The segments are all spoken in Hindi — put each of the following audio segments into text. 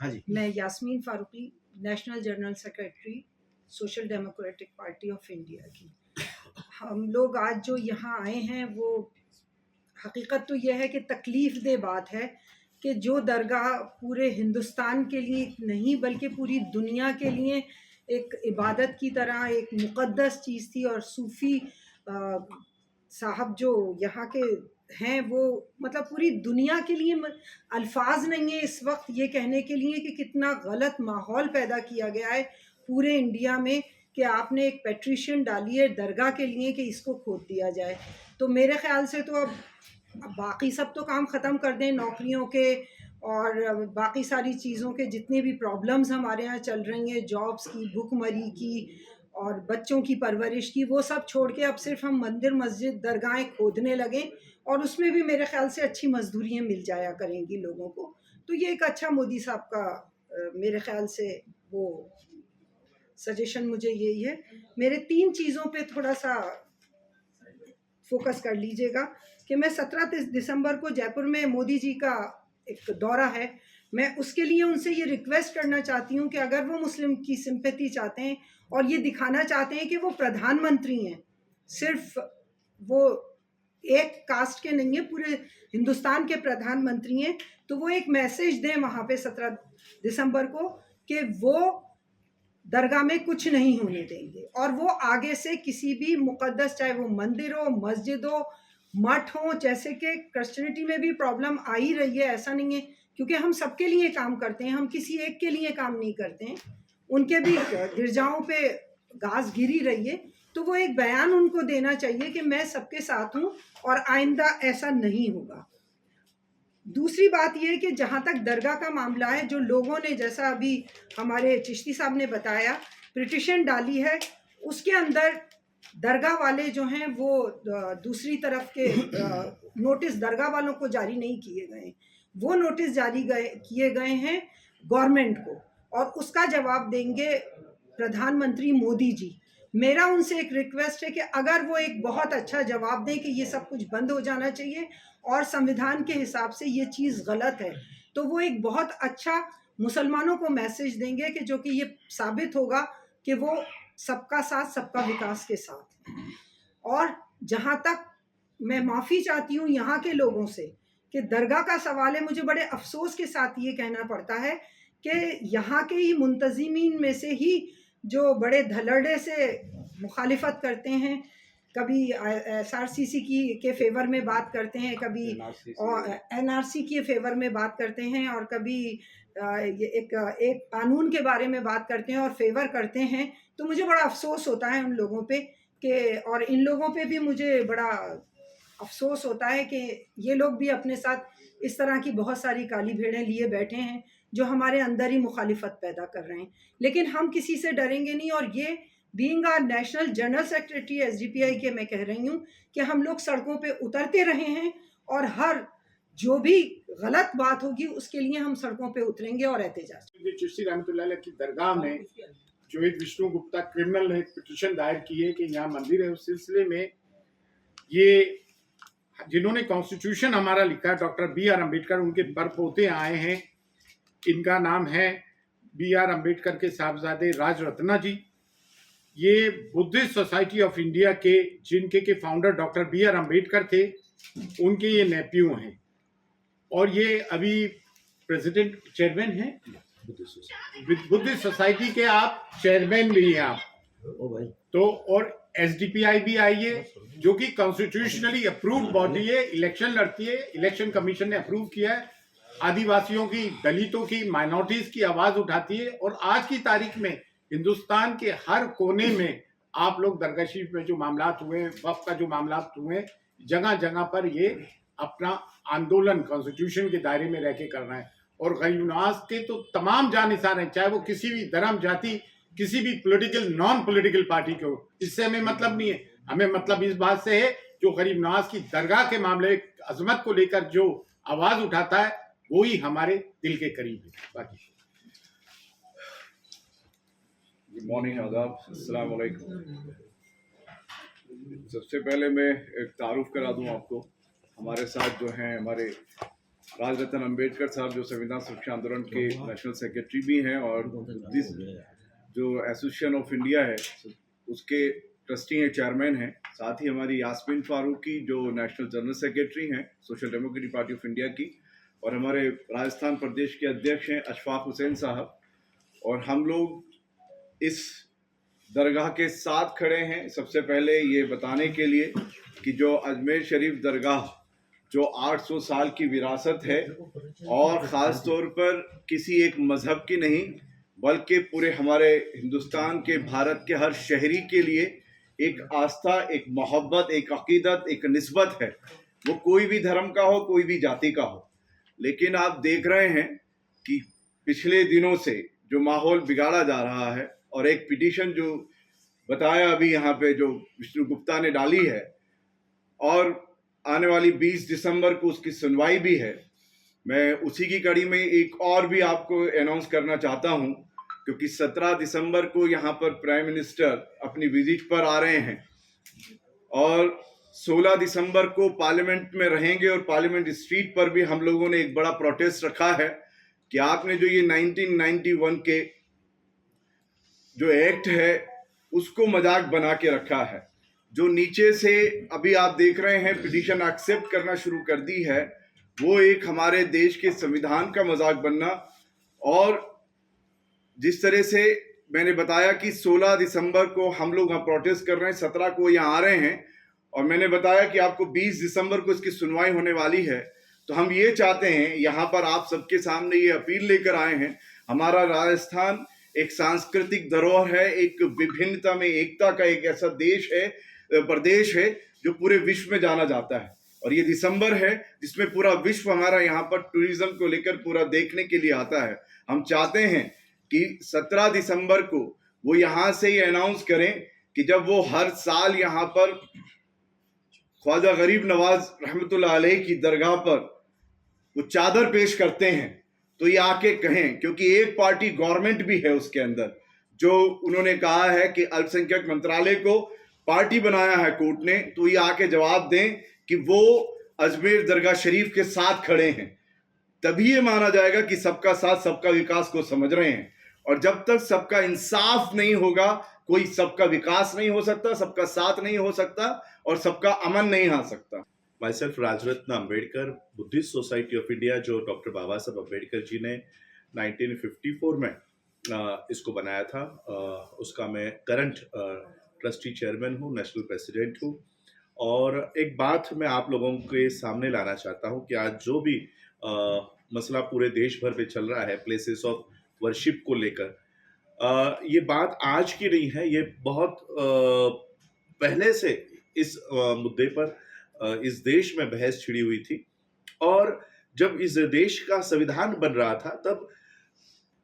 हाँ जी। मैं Yasmin Farooqui, national general secretary social democratic party of India की। हम लोग आज जो यहाँ आए हैं वो हकीकत तो यह है कि तकलीफ़ दे बात है कि जो दरगाह पूरे हिंदुस्तान के लिए नहीं बल्कि पूरी दुनिया के लिए एक इबादत की तरह एक मुक़द्दस चीज़ थी, और सूफ़ी साहब जो यहाँ के हैं वो मतलब पूरी दुनिया के लिए अल्फाज नहीं है इस वक्त ये कहने के लिए कि कितना गलत माहौल पैदा किया गया है पूरे इंडिया में कि आपने एक पेट्रिशन डाली है दरगाह के लिए कि इसको खोद दिया जाए। तो मेरे ख्याल से तो अब बाकी सब तो काम ख़त्म कर दें, नौकरियों के और बाकी सारी चीज़ों के जितने भी प्रॉब्लम्स हमारे यहाँ चल रही हैं, जॉब्स की, भुखमरी की और बच्चों की परवरिश की, वो सब छोड़ के अब सिर्फ हम मंदिर मस्जिद दरगाहें खोदने लगें और उसमें भी मेरे ख्याल से अच्छी मजदूरियाँ मिल जाया करेंगी लोगों को। तो ये एक अच्छा मोदी साहब का मेरे ख्याल से वो सजेशन मुझे यही है। मेरे 3 चीज़ों पे थोड़ा सा फोकस कर लीजिएगा कि मैं 17 दिसंबर को जयपुर में मोदी जी का एक दौरा है, मैं उसके लिए उनसे ये रिक्वेस्ट करना चाहती हूँ कि अगर वो मुस्लिम की सिंपैथी चाहते हैं और ये दिखाना चाहते हैं कि वो प्रधानमंत्री हैं, सिर्फ वो एक कास्ट के नहीं है, पूरे हिंदुस्तान के प्रधानमंत्री हैं, तो वो एक मैसेज दें वहाँ पे 17 दिसंबर को कि वो दरगाह में कुछ नहीं होने देंगे और वो आगे से किसी भी मुक़द्दस, चाहे वो मंदिर हो, मस्जिद हो, मठ हो, जैसे कि क्रिश्चियनिटी में भी प्रॉब्लम आ ही रही है, ऐसा नहीं है, क्योंकि हम सबके लिए काम करते हैं, हम किसी एक के लिए काम नहीं करते हैं। उनके भी गिरजाओं पे घास गिरी रही है, तो वो एक बयान उनको देना चाहिए कि मैं सबके साथ हूँ और आइंदा ऐसा नहीं होगा। दूसरी बात ये है कि जहाँ तक दरगाह का मामला है, जो लोगों ने, जैसा अभी हमारे चिश्ती साहब ने बताया, पिटीशन डाली है, उसके अंदर दरगाह वाले जो हैं वो दूसरी तरफ के नोटिस दरगाह वालों को जारी नहीं किए गए, वो नोटिस जारी किए गए हैं गवर्नमेंट को, और उसका जवाब देंगे प्रधानमंत्री मोदी जी। मेरा उनसे एक रिक्वेस्ट है कि अगर वो एक बहुत अच्छा जवाब दें कि ये सब कुछ बंद हो जाना चाहिए और संविधान के हिसाब से ये चीज़ गलत है, तो वो एक बहुत अच्छा मुसलमानों को मैसेज देंगे कि जो कि ये साबित होगा कि वो सबका साथ सबका विकास के साथ है। और जहाँ तक मैं माफ़ी चाहती हूँ यहाँ के लोगों से कि दरगाह का सवाल है, मुझे बड़े अफसोस के साथ ये कहना पड़ता है कि यहाँ के ही मुंतज़िमीन में से ही जो बड़े धड़ल्ले से मुखालिफत करते हैं, कभी एसआरसीसी के फेवर में बात करते हैं, कभी एनआरसी के फेवर में बात करते हैं, और कभी ये एक कानून के बारे में बात करते हैं और फेवर करते हैं। तो मुझे बड़ा अफसोस होता है उन लोगों पे कि, और इन लोगों पे भी मुझे बड़ा अफसोस होता है कि ये लोग भी अपने साथ इस तरह की बहुत सारी काली भेड़ें लिए बैठे हैं जो हमारे अंदर ही मुखालिफत पैदा कर रहे हैं। लेकिन हम किसी से डरेंगे नहीं, और ये being our national general secretary SDPI के मैं कह रही हूँ कि हम लोग सड़कों पे उतरते रहे हैं और हर जो भी गलत बात होगी उसके लिए हम सड़कों पे उतरेंगे और एहतजाज। चिश्ती रहमतुल्लाह अलैह की दरगाह में जो एक विष्णु गुप्ता क्रिमिनल ने एक पिटीशन दायर की है कि यहाँ मंदिर है, उस सिलसिले में ये जिन्होंने कॉन्स्टिट्यूशन हमारा लिखा, डॉक्टर बी.आर. अम्बेडकर, उनके परपोते आए हैं। इनका नाम है बी.आर. अम्बेडकर के साहबजादे राज रत्ना जी। ये बुद्धिस्ट सोसाइटी ऑफ इंडिया के जिनके के फाउंडर डॉक्टर बी.आर. अम्बेडकर थे, उनके ये नेफ्यू हैं, और ये अभी प्रेसिडेंट चेयरमैन हैं बुद्धिस्ट सोसाइटी के, आप चेयरमैन भी हैं आप। ओ भाई। तो और एसडीपीआई भी आई है जो कि कॉन्स्टिट्यूशनली अप्रूव्ड बॉडी है, इलेक्शन लड़ती है, इलेक्शन कमीशन ने अप्रूव किया है, आदिवासियों की, दलितों की, माइनॉरिटीज की आवाज उठाती है। और आज की तारीख में हिंदुस्तान के हर कोने में आप लोग दरगाह शरीफ में जो मामलात हुए, वक्फ का जो मामलात हुए, जगह जगह पर ये अपना आंदोलन कॉन्स्टिट्यूशन के दायरे में रह के कर रहे हैं। और गरीब नवाज के तो तमाम जानिसार हैं, चाहे वो किसी भी धर्म, जाति, किसी भी पॉलिटिकल, नॉन पॉलिटिकल पार्टी के हो, इससे हमें मतलब नहीं है। हमें मतलब इस बात से है जो गरीब नवाज की दरगाह के मामले, अजमत को लेकर जो आवाज उठाता है वो ही हमारे दिल के करीब है। बाकी गुड मॉर्निंग, आदाब, अस्सलाम वालेकुम। सबसे पहले मैं एक तारुफ करा दूं आपको। हमारे साथ जो हैं हमारे राजरत्न अंबेडकर साहब जो संविधान सुरक्षा आंदोलन के नेशनल सेक्रेटरी भी हैं और जो एसोसिएशन ऑफ इंडिया है उसके ट्रस्टी हैं, चेयरमैन हैं। साथ ही हमारी यास्मीन फारूकी जो नेशनल जनरल सेक्रेटरी हैं social democratic party of India की, और हमारे राजस्थान प्रदेश के अध्यक्ष हैं अशफाक हुसैन साहब। और हम लोग इस दरगाह के साथ खड़े हैं सबसे पहले ये बताने के लिए कि जो अजमेर शरीफ दरगाह जो 800 साल की विरासत है और ख़ास तौर पर किसी एक मज़हब की नहीं बल्कि पूरे हमारे हिंदुस्तान के भारत के हर शहरी के लिए एक आस्था, एक मोहब्बत, एक अकीदत, एक निस्बत है। वो कोई भी धर्म का हो, कोई भी जाति का हो। लेकिन आप देख रहे हैं कि पिछले दिनों से जो माहौल बिगाड़ा जा रहा है और एक पिटीशन जो बताया अभी यहाँ पे जो विष्णु गुप्ता ने डाली है और आने वाली 20 दिसंबर को उसकी सुनवाई भी है। मैं उसी की कड़ी में एक और भी आपको अनाउंस करना चाहता हूँ क्योंकि 17 दिसंबर को यहाँ पर प्राइम मिनिस्टर अपनी विजिट पर आ रहे हैं और 16 दिसंबर को पार्लियामेंट में रहेंगे और पार्लियामेंट स्ट्रीट पर भी हम लोगों ने एक बड़ा प्रोटेस्ट रखा है कि आपने जो ये 1991 के जो एक्ट है उसको मजाक बना के रखा है। जो नीचे से अभी आप देख रहे हैं पिटीशन एक्सेप्ट करना शुरू कर दी है, वो एक हमारे देश के संविधान का मजाक बनना। और जिस तरह से मैंने बताया कि 16 दिसंबर को हम लोग यहाँ प्रोटेस्ट कर रहे हैं, 17 को यहाँ आ रहे हैं और मैंने बताया कि आपको 20 दिसंबर को इसकी सुनवाई होने वाली है। तो हम ये चाहते हैं, यहाँ पर आप सबके सामने ये अपील लेकर आए हैं। हमारा राजस्थान एक सांस्कृतिक धरोहर है, एक विभिन्नता में एकता का एक ऐसा देश है, प्रदेश है जो पूरे विश्व में जाना जाता है। और ये दिसंबर है जिसमें पूरा विश्व हमारा यहाँ पर टूरिज्म को लेकर पूरा देखने के लिए आता है। हम चाहते हैं कि 17 दिसंबर को वो यहाँ से ये अनाउंस करें कि जब वो हर साल यहाँ पर ख्वाजा गरीब नवाज रहमतुल्लाह अलैह की दरगाह पर वो चादर पेश करते हैं तो ये आके कहें, क्योंकि एक पार्टी गवर्नमेंट भी है उसके अंदर जो उन्होंने कहा है कि अल्पसंख्यक मंत्रालय को पार्टी बनाया है कोर्ट ने, तो ये आके जवाब दें कि वो अजमेर दरगाह शरीफ के साथ खड़े हैं। तभी ये माना जाएगा कि सबका साथ सबका विकास को समझ रहे हैं। और जब तक सबका इंसाफ नहीं होगा कोई सबका विकास नहीं हो सकता, सबका साथ नहीं हो सकता और सबका अमन नहीं आ सकता। Myself Rajratna Ambedkar, Buddhist society of India, जो डॉक्टर बाबा साहब अंबेडकर जी ने 1954 में इसको बनाया था, उसका मैं करंट ट्रस्टी चेयरमैन हूँ, नेशनल प्रेसिडेंट हूँ। और एक बात मैं आप लोगों के सामने लाना चाहता हूँ कि आज जो भी मसला पूरे देश भर में चल रहा है प्लेसेस ऑफ वर्शिप को लेकर, ये बात आज की नहीं है, ये बहुत पहले से इस मुद्दे पर इस देश में बहस छिड़ी हुई थी। और जब इस देश का संविधान बन रहा था तब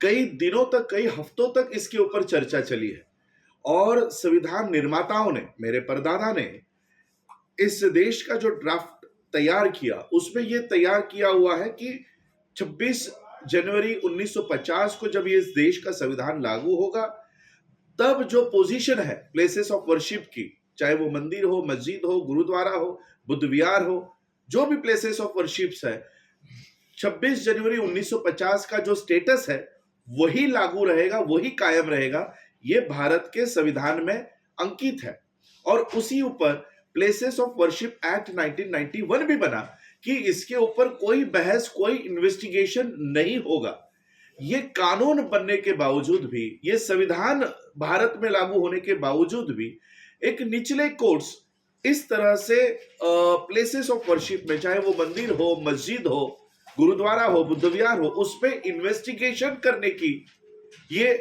कई दिनों तक, कई हफ्तों तक इसके ऊपर चर्चा चली है। और संविधान निर्माताओं ने, मेरे परदादा ने इस देश का जो ड्राफ्ट तैयार किया उसमें यह तैयार किया हुआ है कि 26 जनवरी 1950 को जब ये इस देश का संविधान लागू होगा तब जो पोजीशन है प्लेसेस ऑफ वर्शिप की, चाहे वो मंदिर हो, मस्जिद हो, गुरुद्वारा हो, बुद्ध विहार हो, जो भी प्लेसेस ऑफ वर्शिप्स है, 26 जनवरी 1950 का जो स्टेटस है वही लागू रहेगा, वही कायम रहेगा। ये भारत के संविधान में अंकित है। और उसी ऊपर प्लेसेस ऑफ वर्शिप एक्ट 1991 भी बना कि इसके ऊपर कोई बहस, कोई इन्वेस्टिगेशन नहीं होगा। ये कानून बनने के बावजूद भी, ये संविधान भारत में लागू होने के बावजूद भी एक निचले कोर्ट्स इस तरह से प्लेसेस ऑफ वर्शिप में, चाहे वो मंदिर हो, मस्जिद हो, गुरुद्वारा हो, बुद्ध विहार हो, उस पे इन्वेस्टिगेशन करने की ये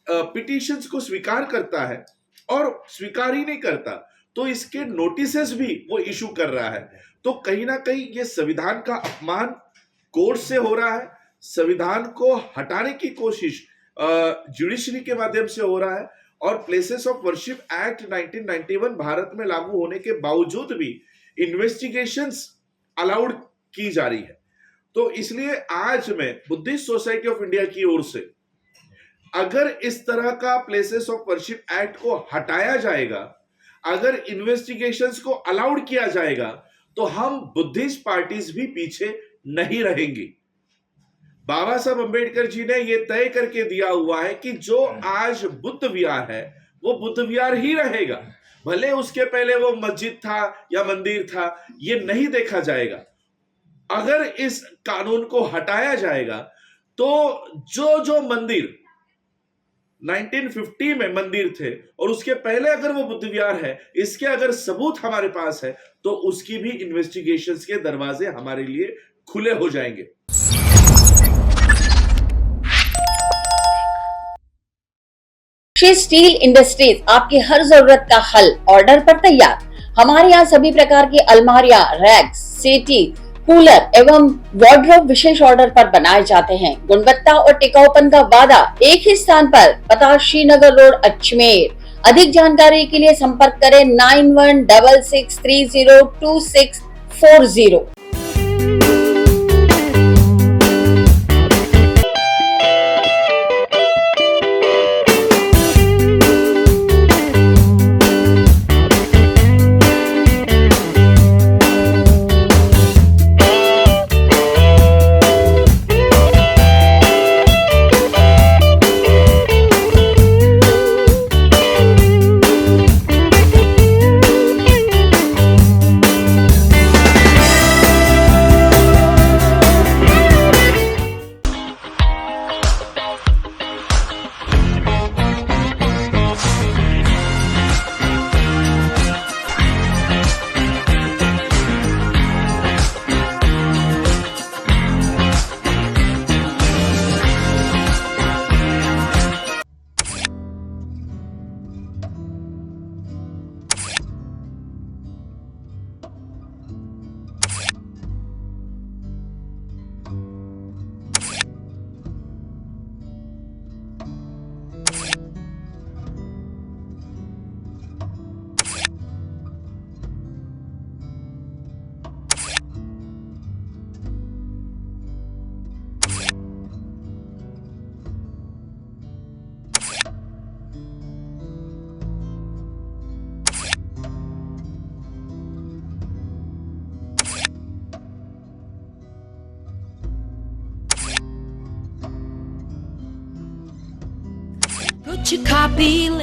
पिटीशंस को स्वीकार करता है। और स्वीकार ही नहीं करता तो इसके नोटिसेस भी वो इशू कर रहा है। तो कहीं ना कहीं ये संविधान का अपमान कोर्ट से हो रहा है, संविधान को हटाने की कोशिश जुडिशरी के माध्यम से हो रहा है। और places of worship act 1991 Bharat में लागू होने के बावजूद भी इन्वेस्टिगेशंस अलाउड की जा रही है। तो इसलिए आज मैं बुद्धिस्ट सोसाइटी ऑफ इंडिया की ओर से, अगर इस तरह का प्लेसेस ऑफ वर्शिप एक्ट को हटाया जाएगा, अगर इन्वेस्टिगेशंस को अलाउड किया जाएगा, तो हम बुद्धिस्ट पार्टीज भी पीछे नहीं रहेंगी। बाबा साहब अंबेडकर जी ने यह तय करके दिया हुआ है कि जो आज बुद्ध विहार है वो बुद्ध विहार ही रहेगा, भले उसके पहले वो मस्जिद था या मंदिर था, ये नहीं देखा जाएगा। अगर इस कानून को हटाया जाएगा तो जो जो मंदिर 1950 में मंदिर थे और उसके पहले अगर वो बुद्ध विहार है, इसके अगर सबूत हमारे पास है तो उसकी भी इन्वेस्टिगेशंस के दरवाजे हमारे लिए खुले हो जाएंगे। श्री स्टील इंडस्ट्रीज आपकी हर जरूरत का हल ऑर्डर पर तैयार। हमारे यहाँ सभी प्रकार की अलमारियां, रैक्स, सेटी, कूलर एवं वार्डरोब विशेष ऑर्डर पर बनाए जाते हैं। गुणवत्ता और टिकाऊपन का वादा एक ही स्थान पर, पता श्रीनगर रोड, अजमेर। अधिक जानकारी के लिए संपर्क करें 9166302640।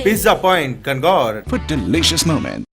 Pizza Point, Kangor. For delicious moment.